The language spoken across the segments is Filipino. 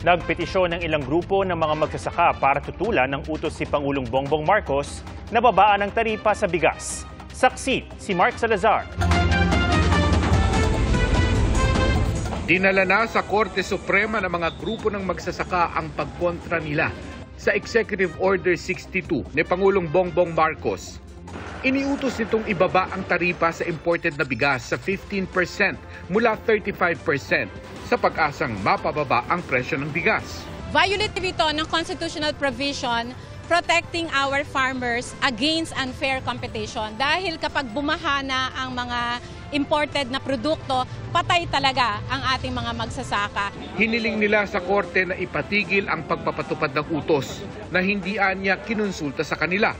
Nagpetisyon ng ilang grupo ng mga magsasaka para tutulan ng utos si Pangulong Bongbong Marcos na babaan ang taripa sa bigas. Saksi si Mark Salazar. Dinala na sa Korte Suprema ng mga grupo ng magsasaka ang pagkontra nila sa Executive Order 62 ni Pangulong Bongbong Marcos. Iniutos nitong ibaba ang taripa sa imported na bigas sa 15% mula 35% sa pag-asang mapababa ang presyo ng bigas. Violative ito ng constitutional provision protecting our farmers against unfair competition. Dahil kapag bumaha na ang mga imported na produkto, patay talaga ang ating mga magsasaka. Hiniling nila sa korte na ipatigil ang pagpapatupad ng utos na hindi anya kinonsulta sa kanila.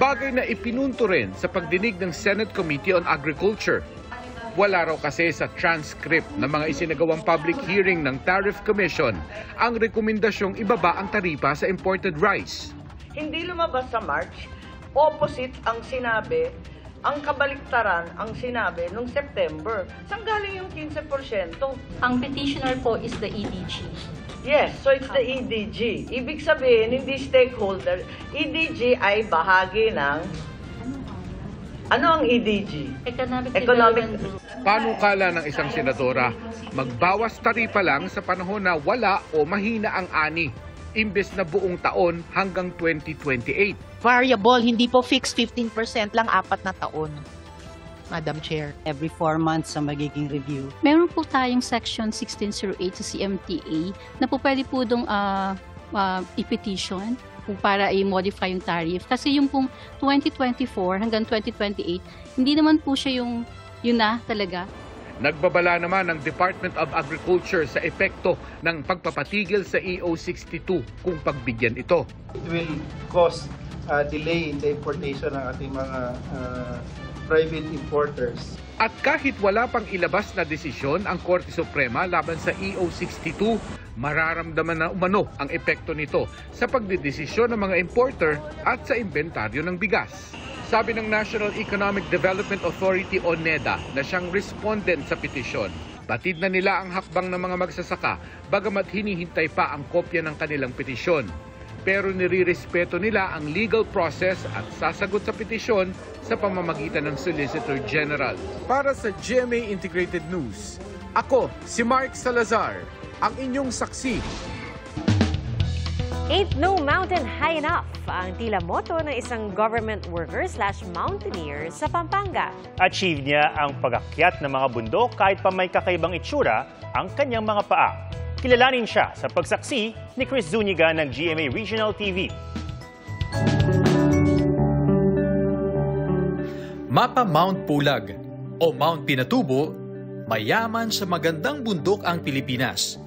Bagay na ipinunto rin sa pagdinig ng Senate Committee on Agriculture. Wala raw kasi sa transcript ng mga isinagawang public hearing ng Tariff Commission ang rekomendasyong ibaba ang taripa sa imported rice. Hindi lumabas sa March, opposite ang sinabi, ang kabaliktaran ang sinabi noong September. Saan galing yung 15%? Ang petitioner po is the EDG. Yes, so it's the EDG. Ibig sabihin, hindi stakeholder. EDG ay bahagi ng... Ano ang EDG? Economic Panukala ng isang senadora, magbawas taripa lang sa panahon na wala o mahina ang ani, imbes na buong taon hanggang 2028. Variable, hindi po fixed 15% lang 4 na taon. Madam Chair. Every 4 months sa magiging review. Meron po tayong Section 1608 sa CMTA na po pwede po doong i-petition para i-modify yung tariff. Kasi yung pong 2024 hanggang 2028, hindi naman po siya yung yun na talaga. Nagbabala naman ng Department of Agriculture sa epekto ng pagpapatigil sa EO62 kung pagbigyan ito. It will cause delay in the importation ng ating mga private importers. At kahit wala pang ilabas na desisyon ang Korte Suprema laban sa EO62, mararamdaman na umano ang epekto nito sa pagdedesisyon ng mga importer at sa inventaryo ng bigas. Sabi ng National Economic Development Authority o NEDA na siyang respondent sa petisyon, batid na nila ang hakbang ng mga magsasaka bagamat hinihintay pa ang kopya ng kanilang petisyon. Pero nirirespeto nila ang legal process at sasagot sa petisyon sa pamamagitan ng Solicitor General. Para sa GMA Integrated News, ako si Mark Salazar, ang inyong saksi. Ain't no mountain high enough ang tila motto ng isang government worker/mountaineer sa Pampanga. Achieve niya ang pag-akyat ng mga bundok kahit pa may kakaibang itsura ang kanyang mga paa. Kilalanin siya sa pagsaksi ni Chris Zuniga ng GMA Regional TV. Mapa Mount Pulag o Mount Pinatubo, mayaman sa magandang bundok ang Pilipinas.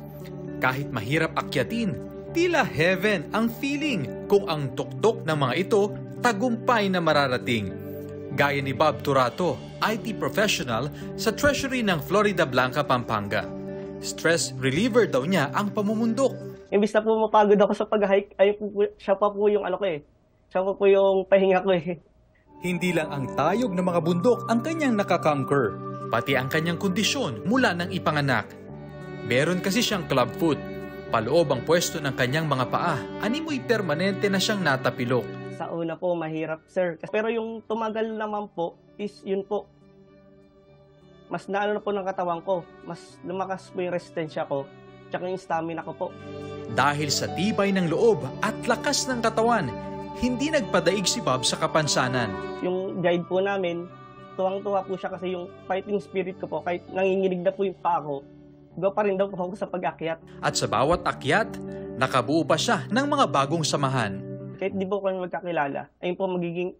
Kahit mahirap akyatin, tila heaven ang feeling kung ang tuktok ng mga ito tagumpay na mararating. Gaya ni Bob Turato, IT professional sa Treasury ng Florida Blanca, Pampanga. Stress reliever daw niya ang pamumundok. Imbis na po mapagod ako sa pag-hike, siya pa po yung Siya pa po yung pahinga ko Hindi lang ang tayog ng mga bundok ang kanyang nakakonquer, pati ang kanyang kondisyon mula nang ipanganak. Meron kasi siyang club foot. Paloob ang pwesto ng kanyang mga paa, animoy permanente na siyang natapilok. Sa una po, mahirap sir. Pero yung tumagal naman po, is yun po. Mas naano na po ng katawan ko. Mas lumakas po yung resistensya ko. Tsaka yung stamina ko po. Dahil sa tibay ng loob at lakas ng katawan, hindi nagpadaig si Bob sa kapansanan. Yung guide po namin, tuwang-tuwa po siya kasi yung fighting spirit ko po, kahit nanginginig na po yung paa ko, iba pa rin daw po ako sa pag-akyat. At sa bawat akyat, nakabuo pa siya ng mga bagong samahan. Kahit di po kami magkakilala, ayun po magiging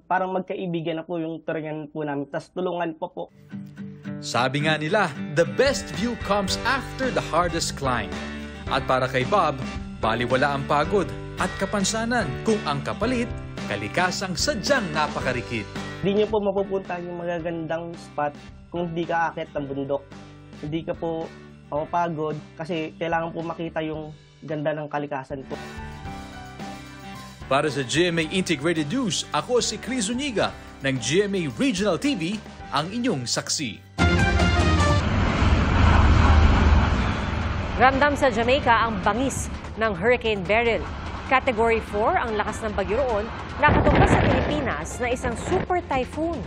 parang magkaibigan na po yung turingan po namin. Tapos tulungan po. Sabi nga nila, the best view comes after the hardest climb. At para kay Bob, baliwala ang pagod at kapansanan kung ang kapalit, kalikasang sadyang napakarikit. Hindi niyo po mapupuntahan yung magagandang spot kung hindi ka aakyat ng bundok. Hindi ka po mapapagod kasi kailangan po makita yung ganda ng kalikasan po. Para sa GMA Integrated News, ako si Chris Zuniga ng GMA Regional TV, ang inyong saksi. Ramdam sa Jamaica ang bangis ng Hurricane Beryl. Category 4 ang lakas ng bagyo roon, nakatumbas sa Pilipinas na isang super typhoon.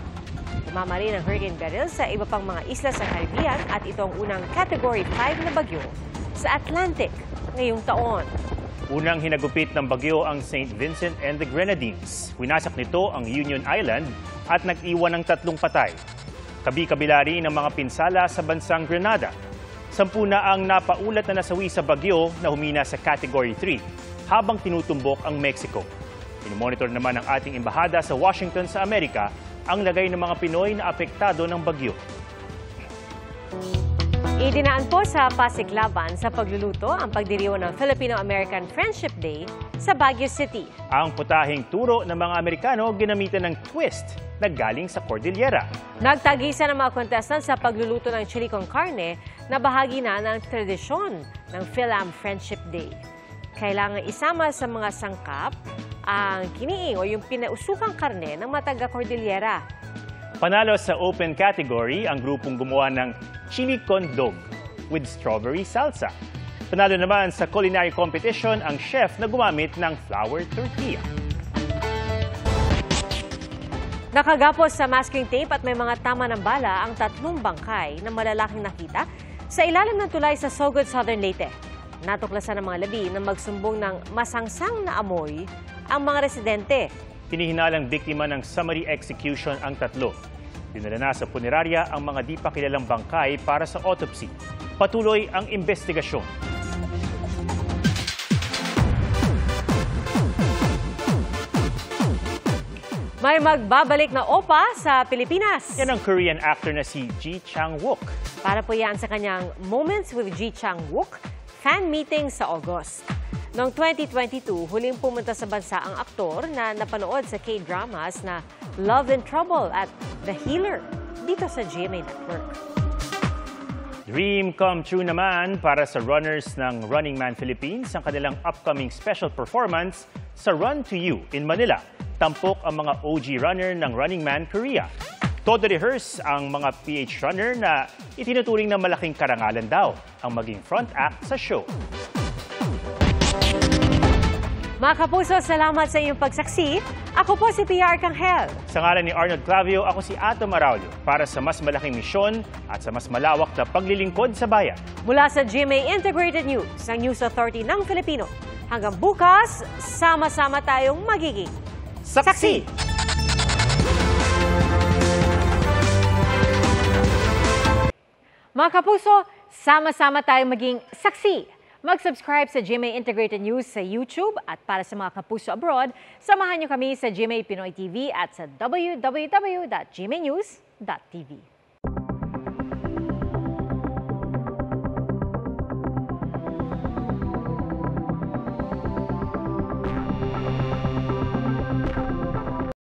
Tumama rin ang Hurricane Beryl sa iba pang mga isla sa Caribbean at ito ang unang Category 5 na bagyo sa Atlantic ngayong taon. Unang hinagupit ng bagyo ang St. Vincent and the Grenadines. Winasak nito ang Union Island at nag-iwan ng 3 patay. Kabi-kabila rin ang mga pinsala sa bansang Grenada. 10 na ang napaulat na nasawi sa bagyo na humina sa Category 3 habang tinutumbok ang Mexico. Pinomonitor naman ng ating embahada sa Washington sa Amerika ang lagay ng mga Pinoy na apektado ng bagyo. Idinaan po sa Pasiklaban sa pagluluto ang pagdiriwang ng Filipino-American Friendship Day sa Baguio City. Ang putahing turo ng mga Amerikano ginamitan ng twist na galing sa Cordillera. Nagtagisa ng mga contestants sa pagluluto ng chili con carne na bahagi na ng tradisyon ng Phil-Am Friendship Day. Kailangan isama sa mga sangkap ang kiniing o yung pinausukang karne ng mga taga-Cordillera. Panalo sa open category ang grupong gumawa ng chili con dog with strawberry salsa. Panalo naman sa culinary competition ang chef na gumamit ng flour tortilla. Nakagapos sa masking tape at may mga tama ng bala ang 3 bangkay na malalaking nakita sa ilalim ng tulay sa Sogod, Southern Leyte. Natuklasan ng mga labi na magsumbong ng masangsang na amoy ang mga residente. Hinihinalang biktima ng summary execution ang 3. Dinala na sa punerarya ang mga di pa kilalang bangkay para sa autopsy. Patuloy ang investigasyon. May magbabalik na OPA sa Pilipinas. Yan ang Korean actor na si Ji Chang-wook. Para po yan sa kanyang Moments with Ji Chang-wook fan meeting sa August. Noong 2022, huling pumunta sa bansa ang aktor na napanood sa K-dramas na Love and Trouble at The Healer dito sa GMA Network. Dream come true naman para sa runners ng Running Man Philippines ang kanilang upcoming special performance sa Run to You in Manila. Tampok ang mga OG runner ng Running Man Korea. Todo rehearse ang mga PH runner na itinuturing na malaking karangalan daw ang maging front act sa show. Mga kapuso, salamat sa inyong pagsaksi. Ako po si PR Kanghel. Sa ngalan ni Arnold Clavio, ako si Ato Maraulio para sa mas malaking misyon at sa mas malawak na paglilingkod sa bayan. Mula sa GMA Integrated News, ang News Authority ng Filipino. Hanggang bukas, sama-sama tayong magiging saksi! Mga kapuso, sama-sama tayong maging saksi. Mag-subscribe sa GMA Integrated News sa YouTube at para sa mga kapuso abroad, samahan niyo kami sa GMA Pinoy TV at sa www.gmanews.tv.